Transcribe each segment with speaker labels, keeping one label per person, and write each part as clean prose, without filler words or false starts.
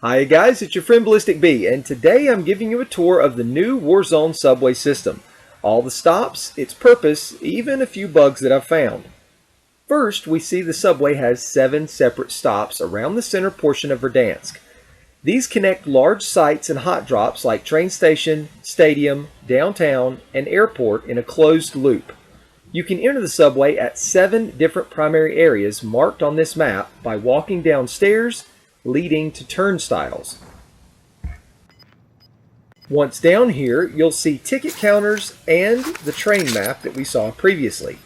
Speaker 1: Hi guys, it's your friend Ballistic B, and today I'm giving you a tour of the new Warzone subway system. All the stops, its purpose, even a few bugs that I've found. First, we see the subway has 7 separate stops around the center portion of Verdansk. These connect large sites and hot drops like train station, stadium, downtown, and airport in a closed loop. You can enter the subway at 7 different primary areas marked on this map by walking down stairs leading to turnstiles. Once down here, you'll see ticket counters and the train map that we saw previously.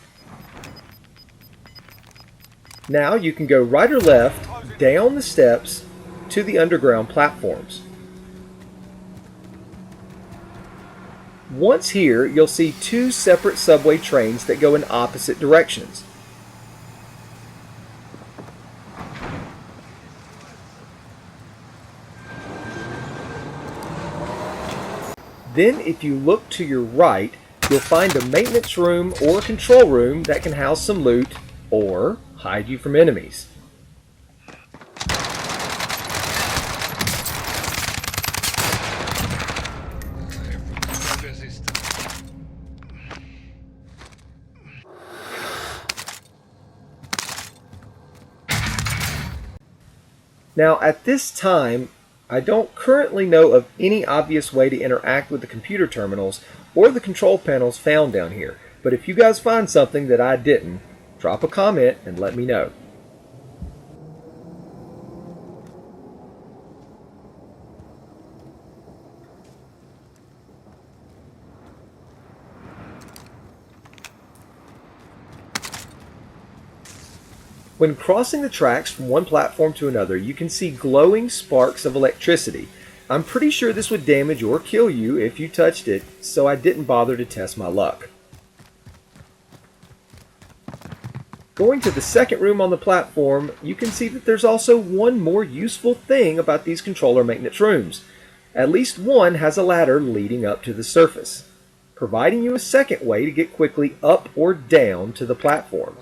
Speaker 1: Now you can go right or left down the steps to the underground platforms. Once here, you'll see 2 separate subway trains that go in opposite directions. Then if you look to your right, you'll find a maintenance room or control room that can house some loot or hide you from enemies. Now at this time, I don't currently know of any obvious way to interact with the computer terminals or the control panels found down here, but if you guys find something that I didn't, drop a comment and let me know. When crossing the tracks from one platform to another, you can see glowing sparks of electricity. I'm pretty sure this would damage or kill you if you touched it, so I didn't bother to test my luck. Going to the second room on the platform, you can see that there's also one more useful thing about these controller maintenance rooms. At least one has a ladder leading up to the surface, providing you a second way to get quickly up or down to the platform.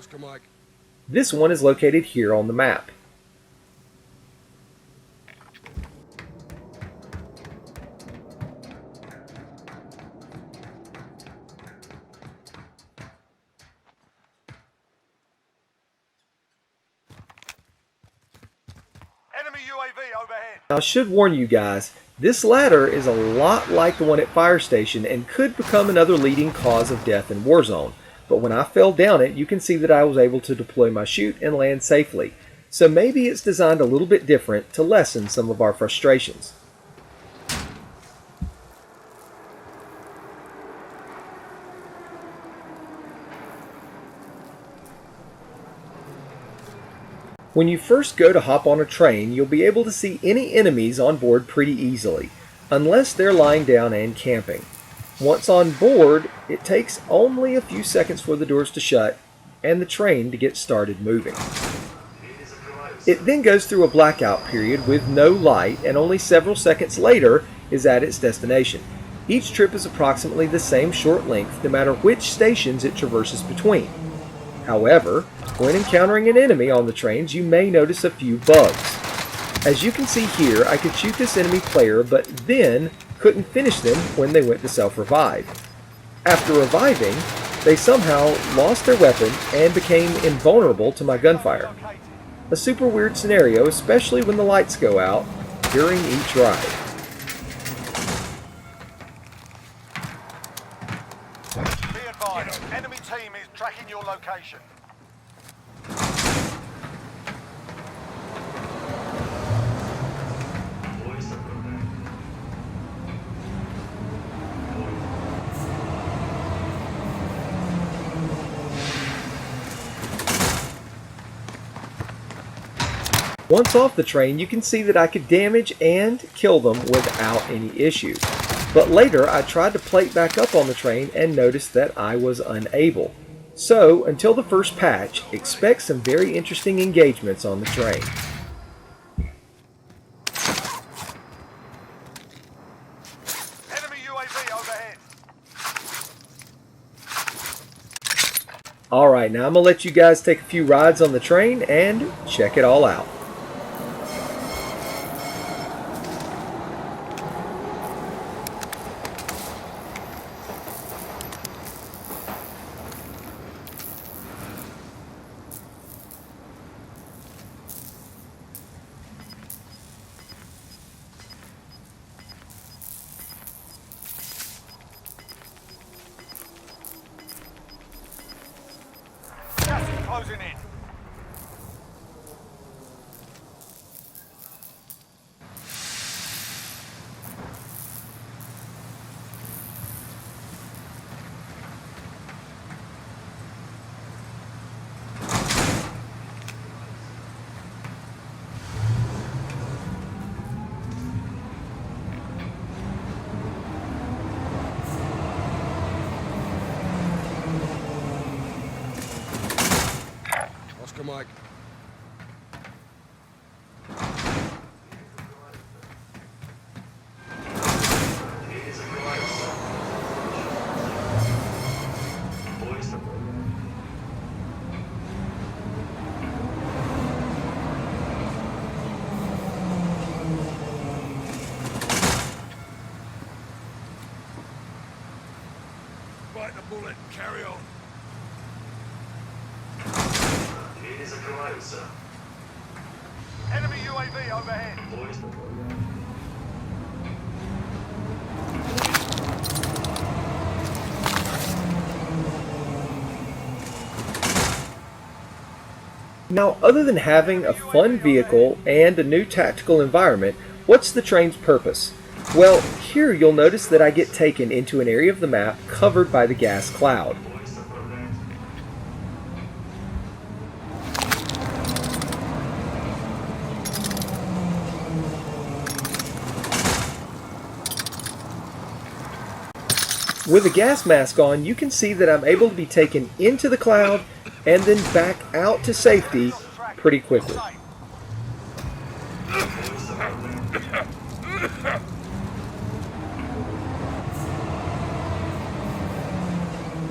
Speaker 1: This one is located here on the map.
Speaker 2: Enemy UAV overhead.
Speaker 1: Now, I should warn you guys, this ladder is a lot like the one at Fire Station and could become another leading cause of death in Warzone. But when I fell down it, you can see that I was able to deploy my chute and land safely. So maybe it's designed a little bit different to lessen some of our frustrations. When you first go to hop on a train, you'll be able to see any enemies on board pretty easily, unless they're lying down and camping. Once on board, it takes only a few seconds for the doors to shut and the train to get started moving. It then goes through a blackout period with no light, and only several seconds later is at its destination. Each trip is approximately the same short length no matter which stations it traverses between. However, when encountering an enemy on the trains, you may notice a few bugs. As you can see here, I could shoot this enemy player, but then couldn't finish them when they went to self-revive. After reviving, they somehow lost their weapon and became invulnerable to my gunfire. A super weird scenario, especially when the lights go out during each ride.
Speaker 2: Be advised, enemy team is tracking your location.
Speaker 1: Once off the train, you can see that I could damage and kill them without any issues. But later, I tried to plate back up on the train and noticed that I was unable. So, until the first patch, expect some very interesting engagements on the train.
Speaker 2: Enemy UAV overhead.
Speaker 1: Alright, now I'm going to let you guys take a few rides on the train and check it all out.
Speaker 2: closing in.
Speaker 3: Oscar Mike. Bite the bullet, carry on.
Speaker 4: It is a command, sir.
Speaker 2: Enemy UAV overhead.
Speaker 4: Voice the
Speaker 1: Now, other than having a fun vehicle and a new tactical environment, what's the train's purpose? Well, here you'll notice that I get taken into an area of the map covered by the gas cloud.
Speaker 4: voice the program.
Speaker 1: With a gas mask on, you can see that I'm able to be taken into the cloud and then back out to safety pretty quickly.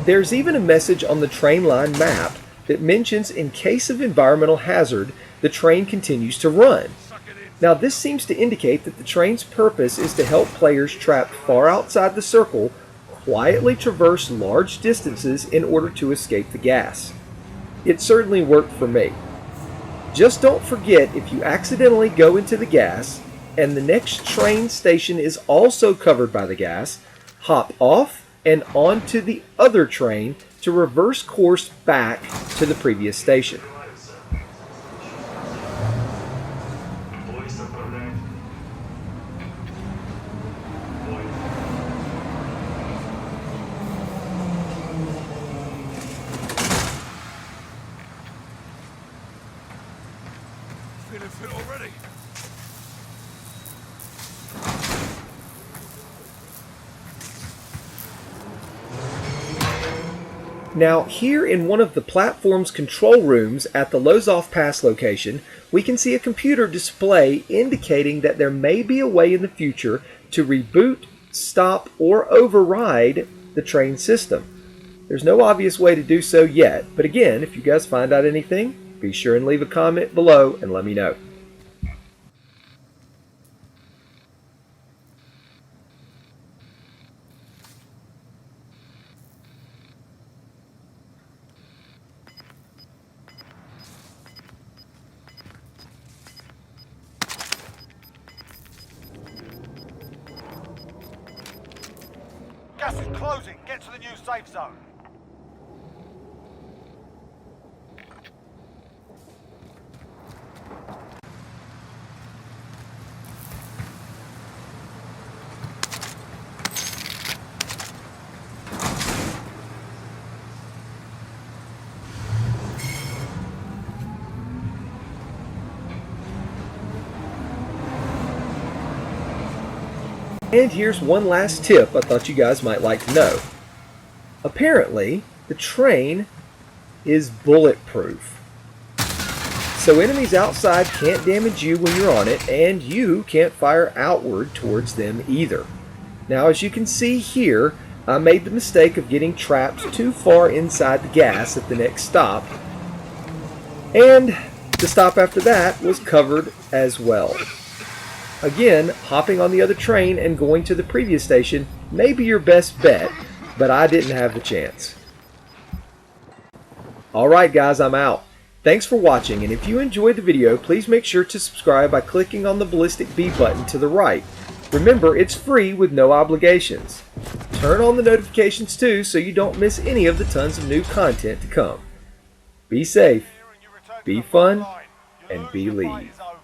Speaker 1: There's even a message on the train line map that mentions in case of environmental hazard, the train continues to run. Now this seems to indicate that the train's purpose is to help players trapped far outside the circle quietly traverse large distances in order to escape the gas. It certainly worked for me. Just don't forget, if you accidentally go into the gas and the next train station is also covered by the gas, hop off and onto the other train to reverse course back to the previous station.
Speaker 4: Voice the program.
Speaker 3: Feeling fit already.
Speaker 1: Now, here in one of the platform's control rooms at the Lozoff Pass location, we can see a computer display indicating that there may be a way in the future to reboot, stop, or override the train system. There's no obvious way to do so yet, but again, if you guys find out anything, be sure and leave a comment below and let me know.
Speaker 2: Gas is closing. Get to the new safe zone.
Speaker 1: And here's one last tip I thought you guys might like to know. Apparently, the train is bulletproof. So enemies outside can't damage you when you're on it, and you can't fire outward towards them either. Now, as you can see here, I made the mistake of getting trapped too far inside the gas at the next stop, and the stop after that was covered as well. Again, hopping on the other train and going to the previous station may be your best bet, but I didn't have the chance. Alright guys, I'm out. Thanks for watching, and if you enjoyed the video, please make sure to subscribe by clicking on the ballistic B button to the right. Remember, it's free with no obligations. Turn on the notifications too so you don't miss any of the tons of new content to come. Be safe,
Speaker 2: Here and you return to
Speaker 1: be
Speaker 2: the front
Speaker 1: fun,
Speaker 2: line. You
Speaker 1: and
Speaker 2: lose,
Speaker 1: be
Speaker 2: your fight
Speaker 1: lead.
Speaker 2: is over.